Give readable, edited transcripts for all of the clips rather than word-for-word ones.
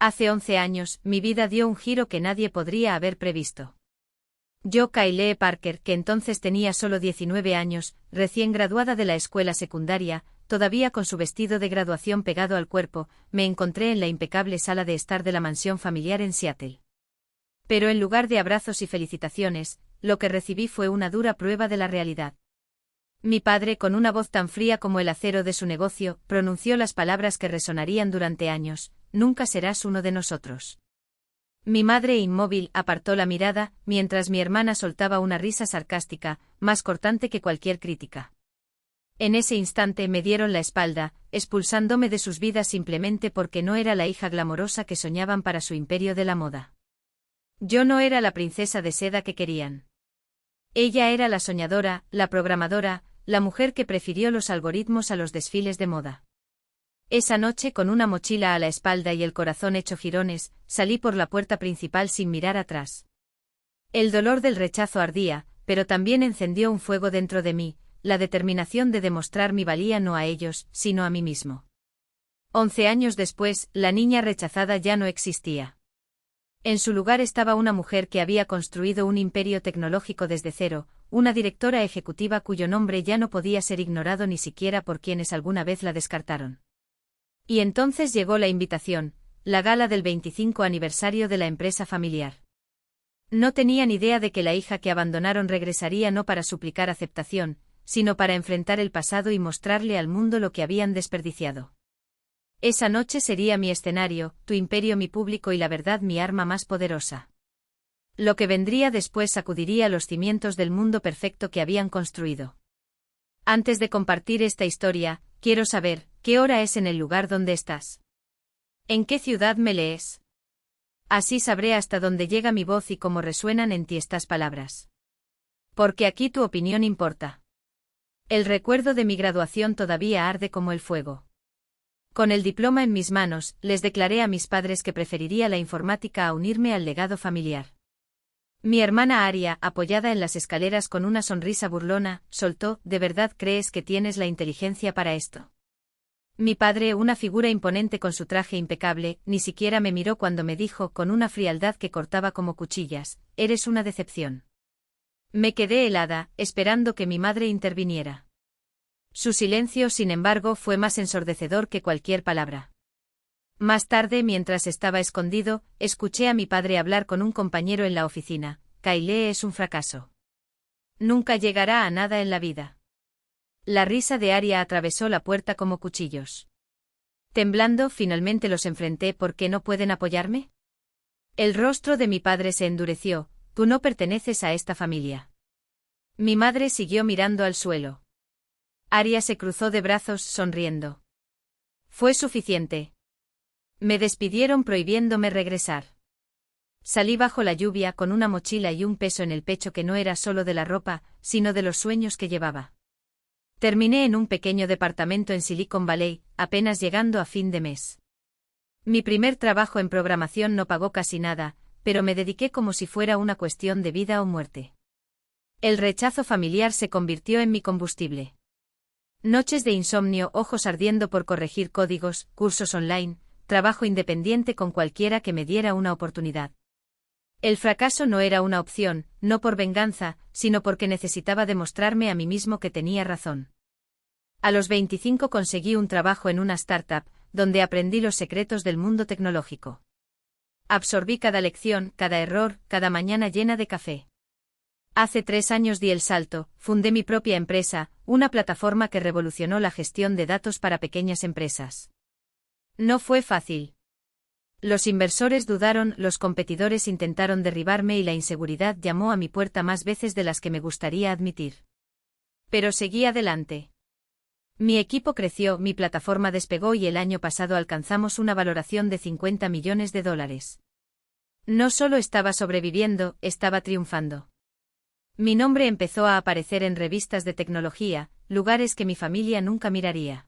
Hace 11 años, mi vida dio un giro que nadie podría haber previsto. Yo, Kyle Parker, que entonces tenía solo 19 años, recién graduada de la escuela secundaria, todavía con su vestido de graduación pegado al cuerpo, me encontré en la impecable sala de estar de la mansión familiar en Seattle. Pero en lugar de abrazos y felicitaciones, lo que recibí fue una dura prueba de la realidad. Mi padre, con una voz tan fría como el acero de su negocio, pronunció las palabras que resonarían durante años: «Nunca serás uno de nosotros». Mi madre, inmóvil, apartó la mirada, mientras mi hermana soltaba una risa sarcástica, más cortante que cualquier crítica. En ese instante me dieron la espalda, expulsándome de sus vidas simplemente porque no era la hija glamorosa que soñaban para su imperio de la moda. Yo no era la princesa de seda que querían. Ella era la soñadora, la programadora, la mujer que prefirió los algoritmos a los desfiles de moda. Esa noche, con una mochila a la espalda y el corazón hecho jirones, salí por la puerta principal sin mirar atrás. El dolor del rechazo ardía, pero también encendió un fuego dentro de mí, la determinación de demostrar mi valía no a ellos, sino a mí mismo. 11 años después, la niña rechazada ya no existía. En su lugar estaba una mujer que había construido un imperio tecnológico desde cero, una directora ejecutiva cuyo nombre ya no podía ser ignorado ni siquiera por quienes alguna vez la descartaron. Y entonces llegó la invitación, la gala del 25 aniversario de la empresa familiar. No tenían idea de que la hija que abandonaron regresaría no para suplicar aceptación, sino para enfrentar el pasado y mostrarle al mundo lo que habían desperdiciado. Esa noche sería mi escenario, tu imperio mi público y la verdad mi arma más poderosa. Lo que vendría después sacudiría los cimientos del mundo perfecto que habían construido. Antes de compartir esta historia, quiero saber, ¿qué hora es en el lugar donde estás? ¿En qué ciudad me lees? Así sabré hasta dónde llega mi voz y cómo resuenan en ti estas palabras. Porque aquí tu opinión importa. El recuerdo de mi graduación todavía arde como el fuego. Con el diploma en mis manos, les declaré a mis padres que preferiría la informática a unirme al legado familiar. Mi hermana Aria, apoyada en las escaleras con una sonrisa burlona, soltó: «¿De verdad crees que tienes la inteligencia para esto?». Mi padre, una figura imponente con su traje impecable, ni siquiera me miró cuando me dijo, con una frialdad que cortaba como cuchillas: «Eres una decepción». Me quedé helada, esperando que mi madre interviniera. Su silencio, sin embargo, fue más ensordecedor que cualquier palabra. Más tarde, mientras estaba escondido, escuché a mi padre hablar con un compañero en la oficina: «Kyle es un fracaso. Nunca llegará a nada en la vida». La risa de Aria atravesó la puerta como cuchillos. Temblando, finalmente los enfrenté. «¿Por qué no pueden apoyarme?». El rostro de mi padre se endureció: «Tú no perteneces a esta familia». Mi madre siguió mirando al suelo. Aria se cruzó de brazos, sonriendo. «Fue suficiente». Me despidieron prohibiéndome regresar. Salí bajo la lluvia con una mochila y un peso en el pecho que no era solo de la ropa, sino de los sueños que llevaba. Terminé en un pequeño departamento en Silicon Valley, apenas llegando a fin de mes. Mi primer trabajo en programación no pagó casi nada, pero me dediqué como si fuera una cuestión de vida o muerte. El rechazo familiar se convirtió en mi combustible. Noches de insomnio, ojos ardiendo por corregir códigos, cursos online, trabajo independiente con cualquiera que me diera una oportunidad. El fracaso no era una opción, no por venganza, sino porque necesitaba demostrarme a mí mismo que tenía razón. A los 25 conseguí un trabajo en una startup, donde aprendí los secretos del mundo tecnológico. Absorbí cada lección, cada error, cada mañana llena de café. Hace 3 años di el salto, fundé mi propia empresa, una plataforma que revolucionó la gestión de datos para pequeñas empresas. No fue fácil. Los inversores dudaron, los competidores intentaron derribarme y la inseguridad llamó a mi puerta más veces de las que me gustaría admitir. Pero seguí adelante. Mi equipo creció, mi plataforma despegó y el año pasado alcanzamos una valoración de $50 millones. No solo estaba sobreviviendo, estaba triunfando. Mi nombre empezó a aparecer en revistas de tecnología, lugares que mi familia nunca miraría.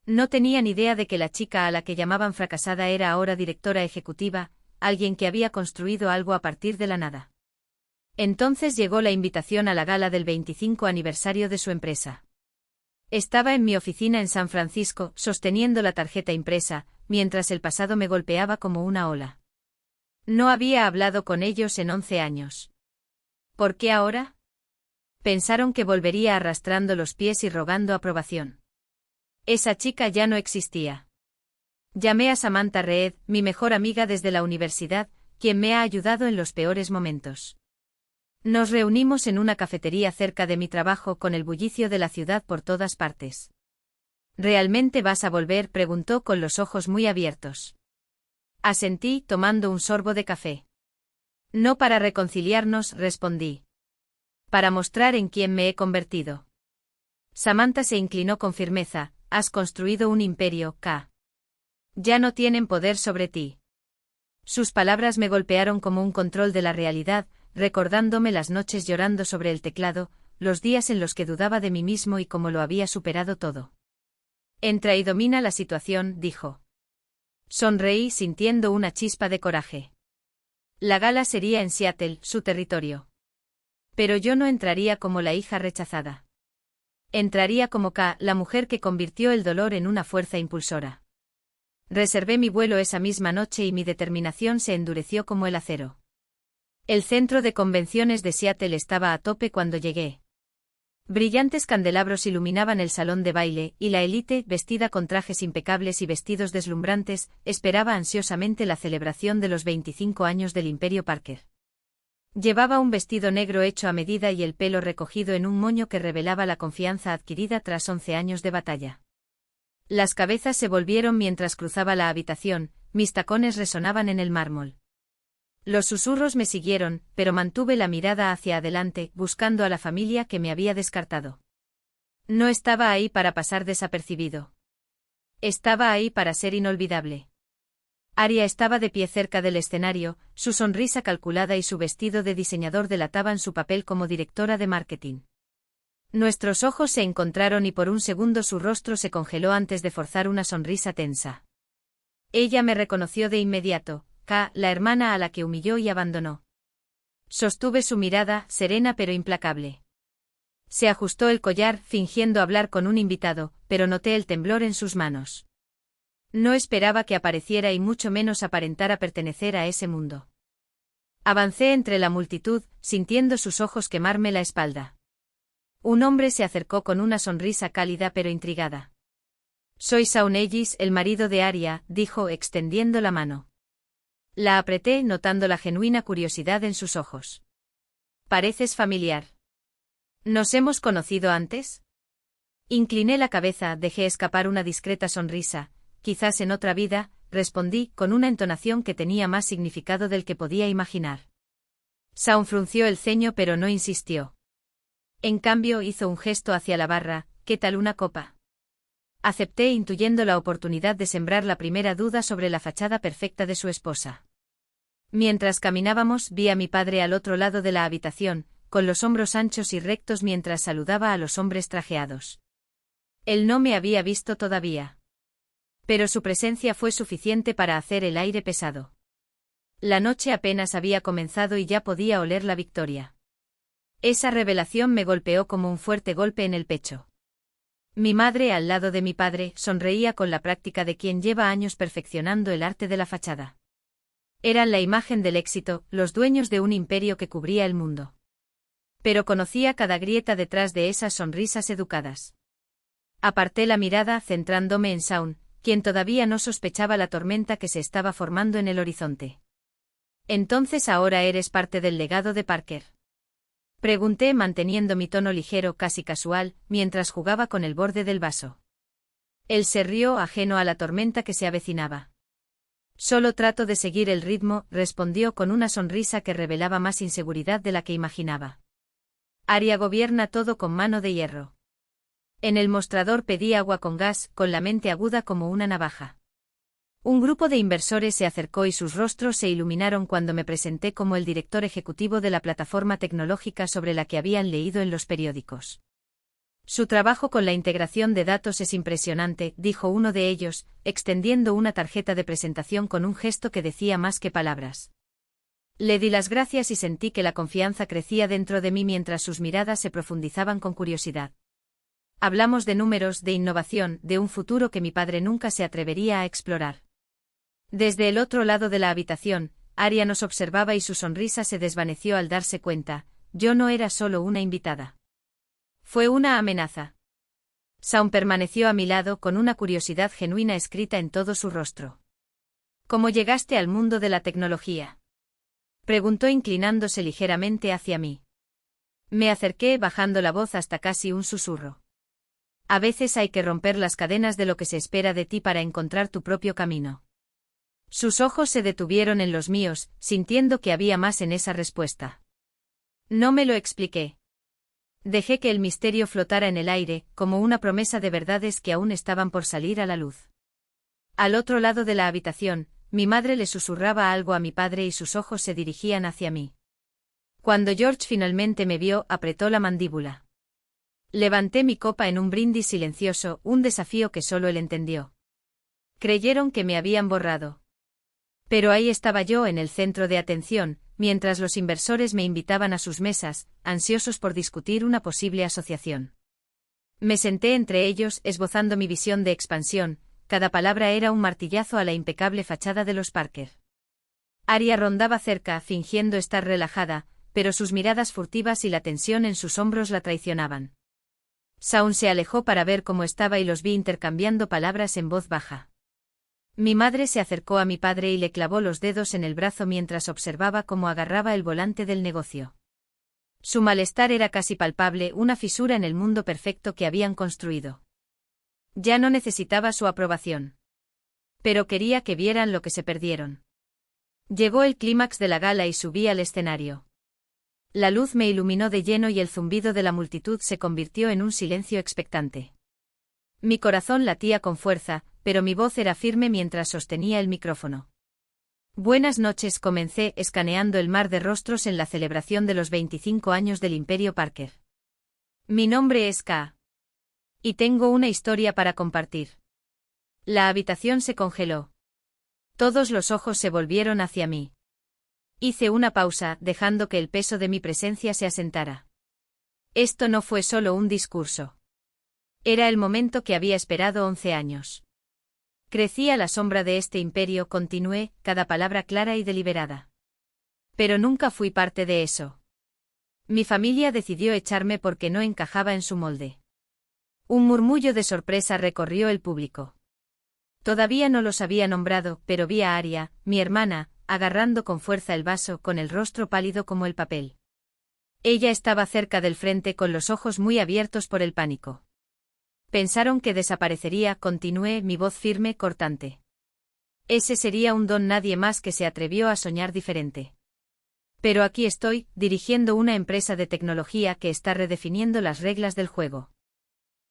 No tenían idea de que la chica a la que llamaban fracasada era ahora directora ejecutiva, alguien que había construido algo a partir de la nada. Entonces llegó la invitación a la gala del 25 aniversario de su empresa. Estaba en mi oficina en San Francisco, sosteniendo la tarjeta impresa, mientras el pasado me golpeaba como una ola. No había hablado con ellos en 11 años. ¿Por qué ahora? Pensaron que volvería arrastrando los pies y rogando aprobación. Esa chica ya no existía. Llamé a Samantha Reed, mi mejor amiga desde la universidad, quien me ha ayudado en los peores momentos. Nos reunimos en una cafetería cerca de mi trabajo con el bullicio de la ciudad por todas partes. ¿Realmente vas a volver?, preguntó con los ojos muy abiertos. Asentí, tomando un sorbo de café. No para reconciliarnos, respondí. Para mostrar en quién me he convertido. Samantha se inclinó con firmeza. Has construido un imperio, K. Ya no tienen poder sobre ti. Sus palabras me golpearon como un control de la realidad, recordándome las noches llorando sobre el teclado, los días en los que dudaba de mí mismo y cómo lo había superado todo. Entra y domina la situación, dijo. Sonreí sintiendo una chispa de coraje. La gala sería en Seattle, su territorio. Pero yo no entraría como la hija rechazada. Entraría como K, la mujer que convirtió el dolor en una fuerza impulsora. Reservé mi vuelo esa misma noche y mi determinación se endureció como el acero. El centro de convenciones de Seattle estaba a tope cuando llegué. Brillantes candelabros iluminaban el salón de baile, y la élite, vestida con trajes impecables y vestidos deslumbrantes, esperaba ansiosamente la celebración de los 25 años del Imperio Parker. Llevaba un vestido negro hecho a medida y el pelo recogido en un moño que revelaba la confianza adquirida tras 11 años de batalla. Las cabezas se volvieron mientras cruzaba la habitación, mis tacones resonaban en el mármol. Los susurros me siguieron, pero mantuve la mirada hacia adelante, buscando a la familia que me había descartado. No estaba ahí para pasar desapercibido. Estaba ahí para ser inolvidable. Aria estaba de pie cerca del escenario, su sonrisa calculada y su vestido de diseñador delataban su papel como directora de marketing. Nuestros ojos se encontraron y por un segundo su rostro se congeló antes de forzar una sonrisa tensa. Ella me reconoció de inmediato, K, la hermana a la que humilló y abandonó. Sostuve su mirada, serena pero implacable. Se ajustó el collar, fingiendo hablar con un invitado, pero noté el temblor en sus manos. No esperaba que apareciera y mucho menos aparentara pertenecer a ese mundo. Avancé entre la multitud, sintiendo sus ojos quemarme la espalda. Un hombre se acercó con una sonrisa cálida pero intrigada. Soy Shaun Ellis, el marido de Aria, dijo extendiendo la mano. La apreté notando la genuina curiosidad en sus ojos. Pareces familiar. ¿Nos hemos conocido antes? Incliné la cabeza, dejé escapar una discreta sonrisa. Quizás en otra vida, respondí, con una entonación que tenía más significado del que podía imaginar. Shaun frunció el ceño pero no insistió. En cambio hizo un gesto hacia la barra. ¿Qué tal una copa? Acepté intuyendo la oportunidad de sembrar la primera duda sobre la fachada perfecta de su esposa. Mientras caminábamos vi a mi padre al otro lado de la habitación, con los hombros anchos y rectos mientras saludaba a los hombres trajeados. Él no me había visto todavía. Pero su presencia fue suficiente para hacer el aire pesado. La noche apenas había comenzado y ya podía oler la victoria. Esa revelación me golpeó como un fuerte golpe en el pecho. Mi madre al lado de mi padre sonreía con la práctica de quien lleva años perfeccionando el arte de la fachada. Eran la imagen del éxito, los dueños de un imperio que cubría el mundo. Pero conocía cada grieta detrás de esas sonrisas educadas. Aparté la mirada centrándome en Shaun, quien todavía no sospechaba la tormenta que se estaba formando en el horizonte. ¿Entonces ahora eres parte del legado de Parker? Pregunté manteniendo mi tono ligero, casi casual, mientras jugaba con el borde del vaso. Él se rió ajeno a la tormenta que se avecinaba. Solo trato de seguir el ritmo, respondió con una sonrisa que revelaba más inseguridad de la que imaginaba. Aria gobierna todo con mano de hierro. En el mostrador pedí agua con gas, con la mente aguda como una navaja. Un grupo de inversores se acercó y sus rostros se iluminaron cuando me presenté como el director ejecutivo de la plataforma tecnológica sobre la que habían leído en los periódicos. Su trabajo con la integración de datos es impresionante, dijo uno de ellos, extendiendo una tarjeta de presentación con un gesto que decía más que palabras. Le di las gracias y sentí que la confianza crecía dentro de mí mientras sus miradas se profundizaban con curiosidad. Hablamos de números, de innovación, de un futuro que mi padre nunca se atrevería a explorar. Desde el otro lado de la habitación, Arya nos observaba y su sonrisa se desvaneció al darse cuenta, yo no era solo una invitada. Fue una amenaza. Shaun permaneció a mi lado con una curiosidad genuina escrita en todo su rostro. ¿Cómo llegaste al mundo de la tecnología?, preguntó inclinándose ligeramente hacia mí. Me acerqué bajando la voz hasta casi un susurro. A veces hay que romper las cadenas de lo que se espera de ti para encontrar tu propio camino. Sus ojos se detuvieron en los míos, sintiendo que había más en esa respuesta. No me lo expliqué. Dejé que el misterio flotara en el aire, como una promesa de verdades que aún estaban por salir a la luz. Al otro lado de la habitación, mi madre le susurraba algo a mi padre y sus ojos se dirigían hacia mí. Cuando George finalmente me vio, apretó la mandíbula. Levanté mi copa en un brindis silencioso, un desafío que solo él entendió. Creyeron que me habían borrado. Pero ahí estaba yo en el centro de atención, mientras los inversores me invitaban a sus mesas, ansiosos por discutir una posible asociación. Me senté entre ellos, esbozando mi visión de expansión, cada palabra era un martillazo a la impecable fachada de los Parker. Arya rondaba cerca, fingiendo estar relajada, pero sus miradas furtivas y la tensión en sus hombros la traicionaban. Shaun se alejó para ver cómo estaba y los vi intercambiando palabras en voz baja. Mi madre se acercó a mi padre y le clavó los dedos en el brazo mientras observaba cómo agarraba el volante del negocio. Su malestar era casi palpable, una fisura en el mundo perfecto que habían construido. Ya no necesitaba su aprobación. Pero quería que vieran lo que se perdieron. Llegó el clímax de la gala y subí al escenario. La luz me iluminó de lleno y el zumbido de la multitud se convirtió en un silencio expectante. Mi corazón latía con fuerza, pero mi voz era firme mientras sostenía el micrófono. Buenas noches, comencé, escaneando el mar de rostros en la celebración de los 25 años del Imperio Parker. Mi nombre es K. Y tengo una historia para compartir. La habitación se congeló. Todos los ojos se volvieron hacia mí. Hice una pausa, dejando que el peso de mi presencia se asentara. Esto no fue solo un discurso. Era el momento que había esperado 11 años. Crecí a la sombra de este imperio, continué, cada palabra clara y deliberada. Pero nunca fui parte de eso. Mi familia decidió echarme porque no encajaba en su molde. Un murmullo de sorpresa recorrió el público. Todavía no los había nombrado, pero vi a Arya, mi hermana, agarrando con fuerza el vaso, con el rostro pálido como el papel. Ella estaba cerca del frente con los ojos muy abiertos por el pánico. Pensaron que desaparecería, continué, mi voz firme, cortante. Ese sería un don, nadie más que se atrevió a soñar diferente. Pero aquí estoy, dirigiendo una empresa de tecnología que está redefiniendo las reglas del juego.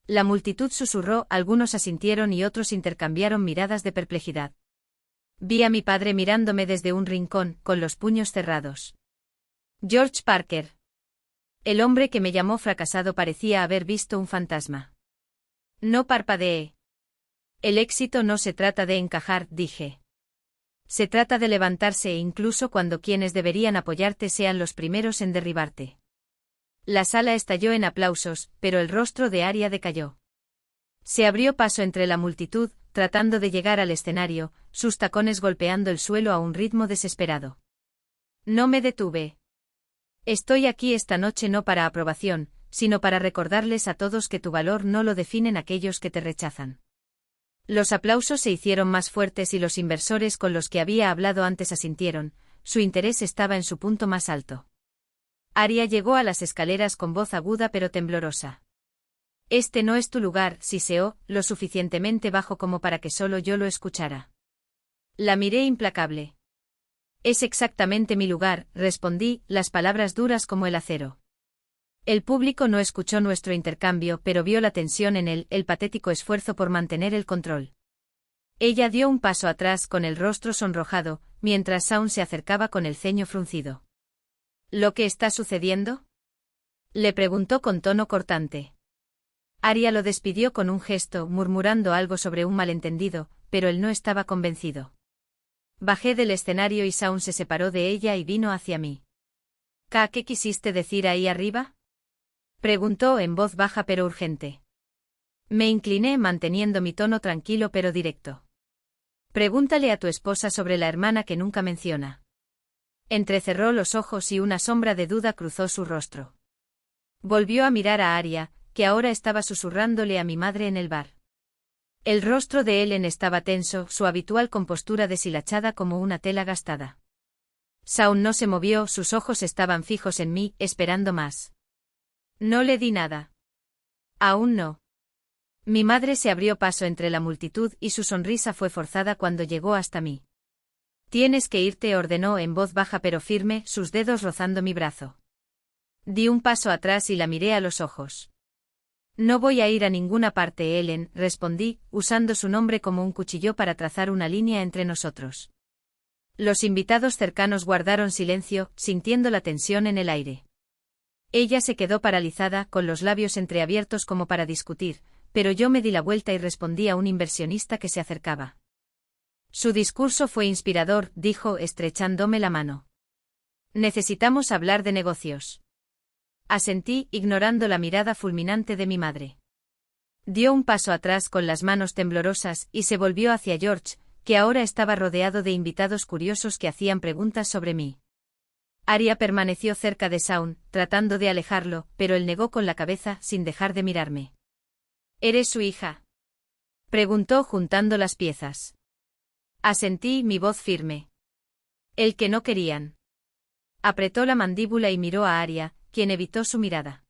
La multitud susurró, algunos asintieron y otros intercambiaron miradas de perplejidad. Vi a mi padre mirándome desde un rincón, con los puños cerrados. George Parker. El hombre que me llamó fracasado parecía haber visto un fantasma. No parpadeé. El éxito no se trata de encajar, dije. Se trata de levantarse incluso cuando quienes deberían apoyarte sean los primeros en derribarte. La sala estalló en aplausos, pero el rostro de Arya decayó. Se abrió paso entre la multitud, tratando de llegar al escenario, sus tacones golpeando el suelo a un ritmo desesperado. No me detuve. Estoy aquí esta noche no para aprobación, sino para recordarles a todos que tu valor no lo definen aquellos que te rechazan. Los aplausos se hicieron más fuertes y los inversores con los que había hablado antes asintieron, su interés estaba en su punto más alto. Arya llegó a las escaleras con voz aguda pero temblorosa. Este no es tu lugar, siseó, lo suficientemente bajo como para que solo yo lo escuchara. La miré implacable. Es exactamente mi lugar, respondí, las palabras duras como el acero. El público no escuchó nuestro intercambio, pero vio la tensión en él, el patético esfuerzo por mantener el control. Ella dio un paso atrás con el rostro sonrojado, mientras Shaun se acercaba con el ceño fruncido. ¿Lo que está sucediendo?, le preguntó con tono cortante. Arya lo despidió con un gesto, murmurando algo sobre un malentendido, pero él no estaba convencido. Bajé del escenario y Shaun se separó de ella y vino hacia mí. ¿Qué quisiste decir ahí arriba?, preguntó en voz baja pero urgente. Me incliné manteniendo mi tono tranquilo pero directo. Pregúntale a tu esposa sobre la hermana que nunca menciona. Entrecerró los ojos y una sombra de duda cruzó su rostro. Volvió a mirar a Aria, que ahora estaba susurrándole a mi madre en el bar. El rostro de Ellen estaba tenso, su habitual compostura deshilachada como una tela gastada. Shaun no se movió, sus ojos estaban fijos en mí, esperando más. No le di nada. Aún no. Mi madre se abrió paso entre la multitud y su sonrisa fue forzada cuando llegó hasta mí. Tienes que irte, ordenó en voz baja pero firme, sus dedos rozando mi brazo. Di un paso atrás y la miré a los ojos. No voy a ir a ninguna parte, Ellen, respondí, usando su nombre como un cuchillo para trazar una línea entre nosotros. Los invitados cercanos guardaron silencio, sintiendo la tensión en el aire. Ella se quedó paralizada, con los labios entreabiertos como para discutir, pero yo me di la vuelta y respondí a un inversionista que se acercaba. Su discurso fue inspirador, dijo, estrechándome la mano. Necesitamos hablar de negocios. Asentí, ignorando la mirada fulminante de mi madre. Dio un paso atrás con las manos temblorosas y se volvió hacia George, que ahora estaba rodeado de invitados curiosos que hacían preguntas sobre mí. Aria permaneció cerca de Shaun, tratando de alejarlo, pero él negó con la cabeza, sin dejar de mirarme. ¿Eres su hija?, preguntó juntando las piezas. Asentí, mi voz firme. El que no querían. Apretó la mandíbula y miró a Aria, quien evitó su mirada.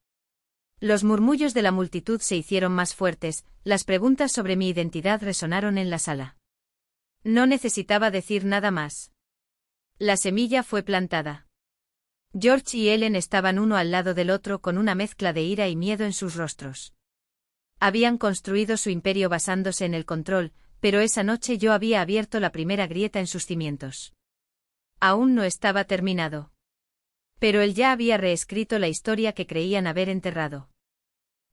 Los murmullos de la multitud se hicieron más fuertes, las preguntas sobre mi identidad resonaron en la sala. No necesitaba decir nada más. La semilla fue plantada. George y Ellen estaban uno al lado del otro con una mezcla de ira y miedo en sus rostros. Habían construido su imperio basándose en el control, pero esa noche yo había abierto la primera grieta en sus cimientos. Aún no estaba terminado. Pero él ya había reescrito la historia que creían haber enterrado.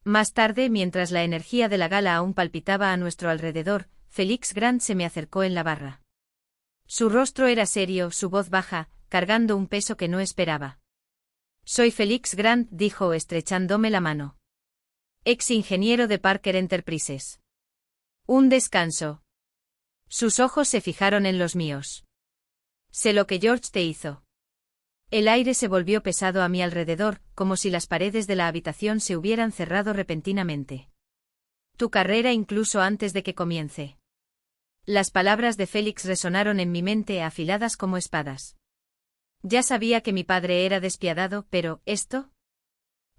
Más tarde, mientras la energía de la gala aún palpitaba a nuestro alrededor, Felix Grant se me acercó en la barra. Su rostro era serio, su voz baja, cargando un peso que no esperaba. Soy Felix Grant, dijo estrechándome la mano. Ex ingeniero de Parker Enterprises. Un descanso. Sus ojos se fijaron en los míos. Sé lo que George te hizo. El aire se volvió pesado a mi alrededor, como si las paredes de la habitación se hubieran cerrado repentinamente. Tu carrera incluso antes de que comience. Las palabras de Félix resonaron en mi mente afiladas como espadas. Ya sabía que mi padre era despiadado, pero ¿esto?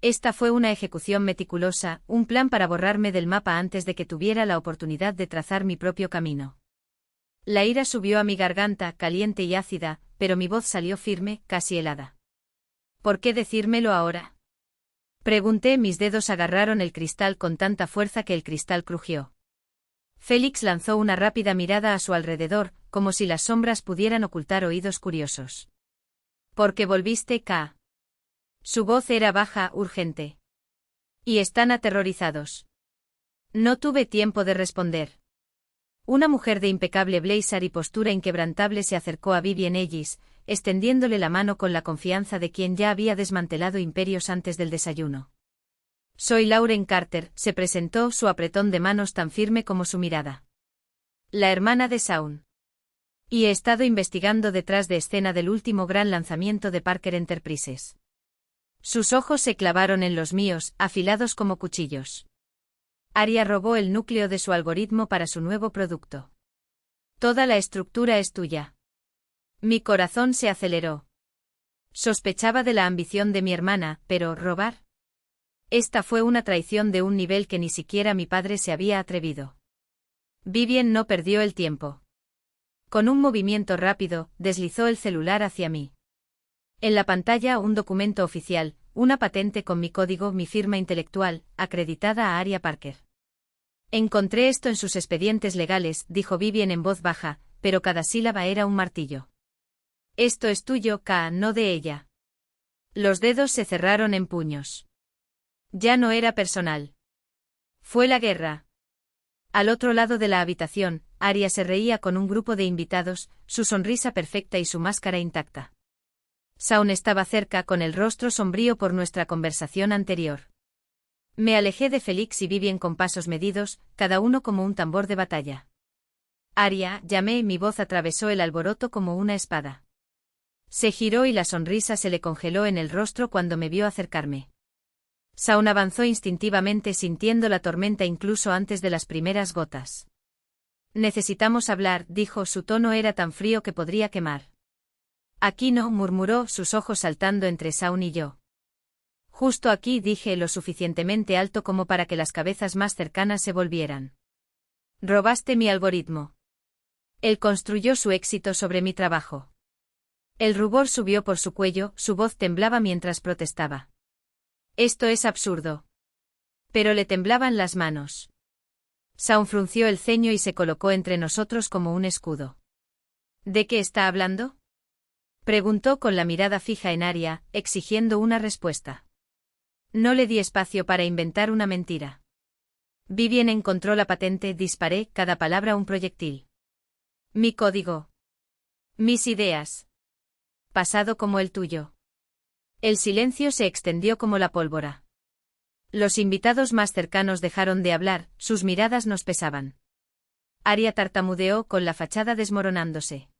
Esta fue una ejecución meticulosa, un plan para borrarme del mapa antes de que tuviera la oportunidad de trazar mi propio camino. La ira subió a mi garganta, caliente y ácida, pero mi voz salió firme, casi helada. ¿Por qué decírmelo ahora?, pregunté, mis dedos agarraron el cristal con tanta fuerza que el cristal crujió. Félix lanzó una rápida mirada a su alrededor, como si las sombras pudieran ocultar oídos curiosos. Porque volviste, K. Su voz era baja, urgente. Y están aterrorizados. No tuve tiempo de responder. Una mujer de impecable blazer y postura inquebrantable se acercó a Vivian Ellis, extendiéndole la mano con la confianza de quien ya había desmantelado imperios antes del desayuno. Soy Lauren Carter, se presentó, su apretón de manos tan firme como su mirada. La hermana de Shaun. Y he estado investigando detrás de escena del último gran lanzamiento de Parker Enterprises. Sus ojos se clavaron en los míos, afilados como cuchillos. Aria robó el núcleo de su algoritmo para su nuevo producto. Toda la estructura es tuya. Mi corazón se aceleró. Sospechaba de la ambición de mi hermana, pero ¿robar? Esta fue una traición de un nivel que ni siquiera mi padre se había atrevido. Vivian no perdió el tiempo. Con un movimiento rápido, deslizó el celular hacia mí. En la pantalla un documento oficial, una patente con mi código, mi firma intelectual, acreditada a Aria Parker. Encontré esto en sus expedientes legales, dijo Vivian en voz baja, pero cada sílaba era un martillo. Esto es tuyo, K, no de ella. Los dedos se cerraron en puños. Ya no era personal. Fue la guerra. Al otro lado de la habitación, Aria se reía con un grupo de invitados, su sonrisa perfecta y su máscara intacta. Shaun estaba cerca con el rostro sombrío por nuestra conversación anterior. Me alejé de Félix y Vivien con pasos medidos, cada uno como un tambor de batalla. Aria, llamé, mi voz atravesó el alboroto como una espada. Se giró y la sonrisa se le congeló en el rostro cuando me vio acercarme. Shaun avanzó instintivamente sintiendo la tormenta incluso antes de las primeras gotas. Necesitamos hablar, dijo, su tono era tan frío que podría quemar. Aquí no, murmuró, sus ojos saltando entre Shaun y yo. Justo aquí, dije lo suficientemente alto como para que las cabezas más cercanas se volvieran. Robaste mi algoritmo. Él construyó su éxito sobre mi trabajo. El rubor subió por su cuello, su voz temblaba mientras protestaba. Esto es absurdo. Pero le temblaban las manos. Shaun frunció el ceño y se colocó entre nosotros como un escudo. ¿De qué está hablando?, preguntó con la mirada fija en Aria, exigiendo una respuesta. No le di espacio para inventar una mentira. Vivien encontró la patente, disparé, cada palabra un proyectil. Mi código. Mis ideas. Pasado como el tuyo. El silencio se extendió como la pólvora. Los invitados más cercanos dejaron de hablar, sus miradas nos pesaban. Aria tartamudeó con la fachada desmoronándose.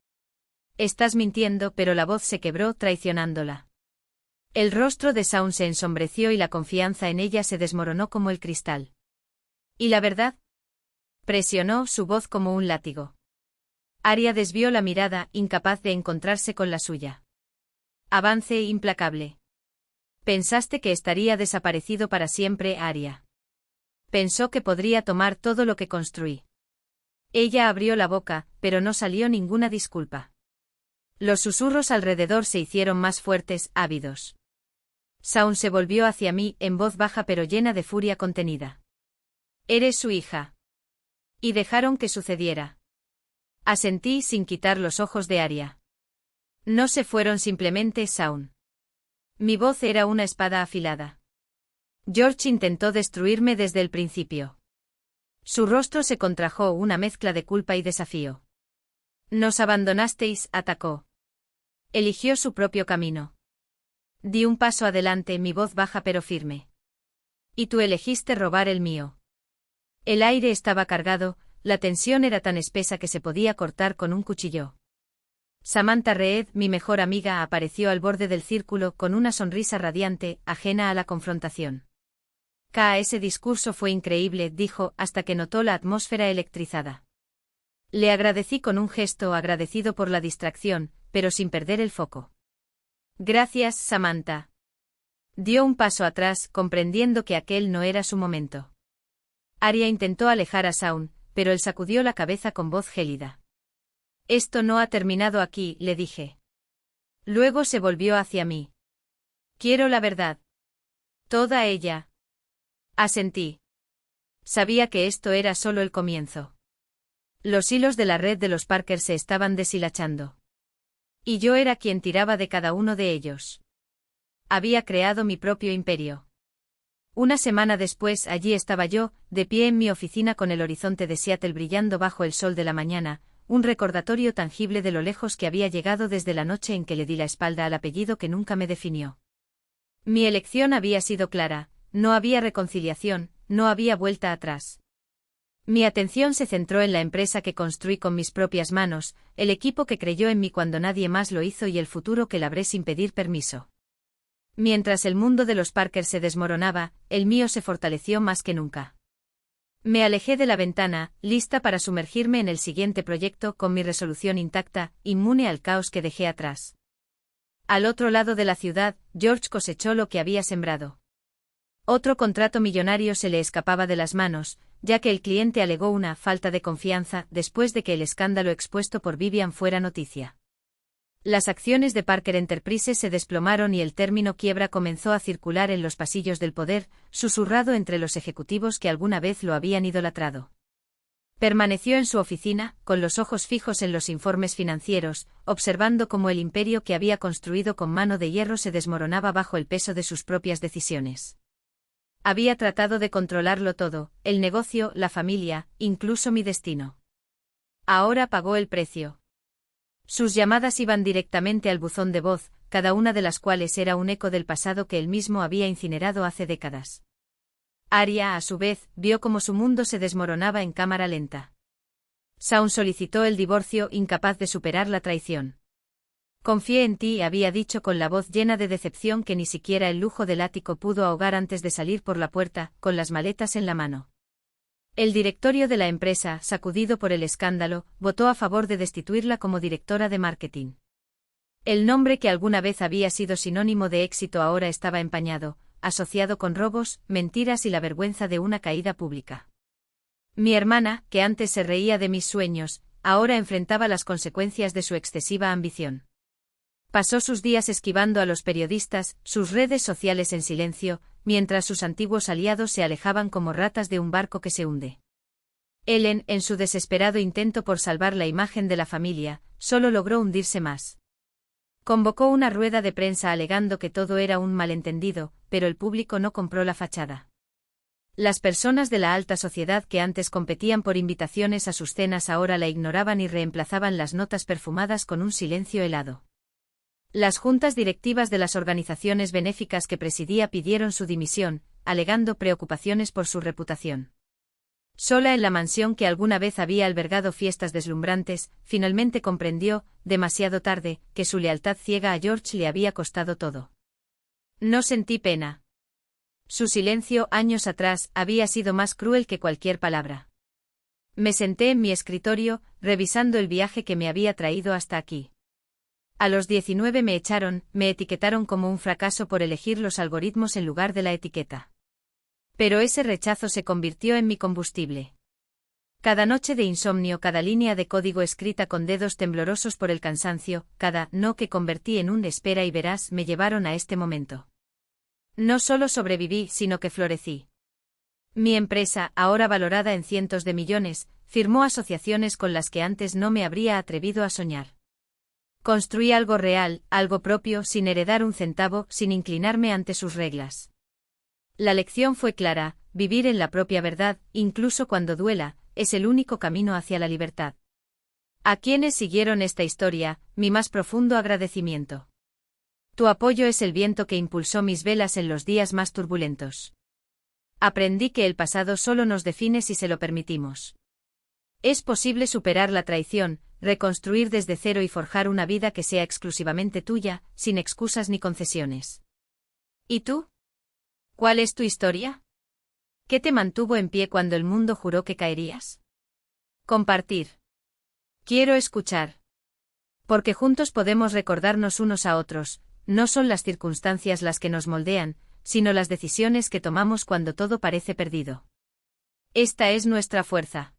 Estás mintiendo, pero la voz se quebró traicionándola. El rostro de Shaun se ensombreció y la confianza en ella se desmoronó como el cristal. ¿Y la verdad?, presionó, su voz como un látigo. Aria desvió la mirada, incapaz de encontrarse con la suya. Avance implacable. Pensaste que estaría desaparecido para siempre, Aria. Pensó que podría tomar todo lo que construí. Ella abrió la boca, pero no salió ninguna disculpa. Los susurros alrededor se hicieron más fuertes, ávidos. Shaun se volvió hacia mí, en voz baja pero llena de furia contenida. Eres su hija. Y dejaron que sucediera. Asentí sin quitar los ojos de Aria. No se fueron simplemente, Shaun. Mi voz era una espada afilada. George intentó destruirme desde el principio. Su rostro se contrajo, una mezcla de culpa y desafío. Nos abandonasteis, atacó. Eligió su propio camino. Di un paso adelante, mi voz baja pero firme. Y tú elegiste robar el mío. El aire estaba cargado, la tensión era tan espesa que se podía cortar con un cuchillo. Samantha Reed, mi mejor amiga, apareció al borde del círculo con una sonrisa radiante, ajena a la confrontación. Ese discurso fue increíble, dijo, hasta que notó la atmósfera electrizada. Le agradecí con un gesto, agradecido por la distracción, pero sin perder el foco. Gracias, Samantha. Dio un paso atrás, comprendiendo que aquel no era su momento. Aria intentó alejar a Shaun, pero él sacudió la cabeza con voz gélida. Esto no ha terminado aquí, le dije. Luego se volvió hacia mí. Quiero la verdad. Toda ella. Asentí. Sabía que esto era solo el comienzo. Los hilos de la red de los Parker se estaban deshilachando. Y yo era quien tiraba de cada uno de ellos. Había creado mi propio imperio. Una semana después, allí estaba yo, de pie en mi oficina con el horizonte de Seattle brillando bajo el sol de la mañana, un recordatorio tangible de lo lejos que había llegado desde la noche en que le di la espalda al apellido que nunca me definió. Mi elección había sido clara, no había reconciliación, no había vuelta atrás. Mi atención se centró en la empresa que construí con mis propias manos, el equipo que creyó en mí cuando nadie más lo hizo y el futuro que labré sin pedir permiso. Mientras el mundo de los Parker se desmoronaba, el mío se fortaleció más que nunca. Me alejé de la ventana, lista para sumergirme en el siguiente proyecto con mi resolución intacta, inmune al caos que dejé atrás. Al otro lado de la ciudad, George cosechó lo que había sembrado. Otro contrato millonario se le escapaba de las manos, ya que el cliente alegó una falta de confianza después de que el escándalo expuesto por Vivien fuera noticia. Las acciones de Parker Enterprises se desplomaron y el término quiebra comenzó a circular en los pasillos del poder, susurrado entre los ejecutivos que alguna vez lo habían idolatrado. Permaneció en su oficina, con los ojos fijos en los informes financieros, observando cómo el imperio que había construido con mano de hierro se desmoronaba bajo el peso de sus propias decisiones. Había tratado de controlarlo todo, el negocio, la familia, incluso mi destino. Ahora pagó el precio. Sus llamadas iban directamente al buzón de voz, cada una de las cuales era un eco del pasado que él mismo había incinerado hace décadas. Arya, a su vez, vio cómo su mundo se desmoronaba en cámara lenta. Shaun solicitó el divorcio, incapaz de superar la traición. Confié en ti, había dicho con la voz llena de decepción que ni siquiera el lujo del ático pudo ahogar antes de salir por la puerta, con las maletas en la mano. El directorio de la empresa, sacudido por el escándalo, votó a favor de destituirla como directora de marketing. El nombre que alguna vez había sido sinónimo de éxito ahora estaba empañado, asociado con robos, mentiras y la vergüenza de una caída pública. Mi hermana, que antes se reía de mis sueños, ahora enfrentaba las consecuencias de su excesiva ambición. Pasó sus días esquivando a los periodistas, sus redes sociales en silencio, mientras sus antiguos aliados se alejaban como ratas de un barco que se hunde. Ellen, en su desesperado intento por salvar la imagen de la familia, solo logró hundirse más. Convocó una rueda de prensa alegando que todo era un malentendido, pero el público no compró la fachada. Las personas de la alta sociedad que antes competían por invitaciones a sus cenas ahora la ignoraban y reemplazaban las notas perfumadas con un silencio helado. Las juntas directivas de las organizaciones benéficas que presidía pidieron su dimisión, alegando preocupaciones por su reputación. Sola en la mansión que alguna vez había albergado fiestas deslumbrantes, finalmente comprendió, demasiado tarde, que su lealtad ciega a George le había costado todo. No sentí pena. Su silencio, años atrás, había sido más cruel que cualquier palabra. Me senté en mi escritorio, revisando el viaje que me había traído hasta aquí. A los 19 me echaron, me etiquetaron como un fracaso por elegir los algoritmos en lugar de la etiqueta. Pero ese rechazo se convirtió en mi combustible. Cada noche de insomnio, cada línea de código escrita con dedos temblorosos por el cansancio, cada no que convertí en un espera y verás me llevaron a este momento. No solo sobreviví, sino que florecí. Mi empresa, ahora valorada en cientos de millones, firmó asociaciones con las que antes no me habría atrevido a soñar. Construí algo real, algo propio, sin heredar un centavo, sin inclinarme ante sus reglas. La lección fue clara: vivir en la propia verdad, incluso cuando duela, es el único camino hacia la libertad. A quienes siguieron esta historia, mi más profundo agradecimiento. Tu apoyo es el viento que impulsó mis velas en los días más turbulentos. Aprendí que el pasado solo nos define si se lo permitimos. Es posible superar la traición, reconstruir desde cero y forjar una vida que sea exclusivamente tuya, sin excusas ni concesiones. ¿Y tú? ¿Cuál es tu historia? ¿Qué te mantuvo en pie cuando el mundo juró que caerías? Compartir. Quiero escuchar. Porque juntos podemos recordarnos unos a otros, no son las circunstancias las que nos moldean, sino las decisiones que tomamos cuando todo parece perdido. Esta es nuestra fuerza.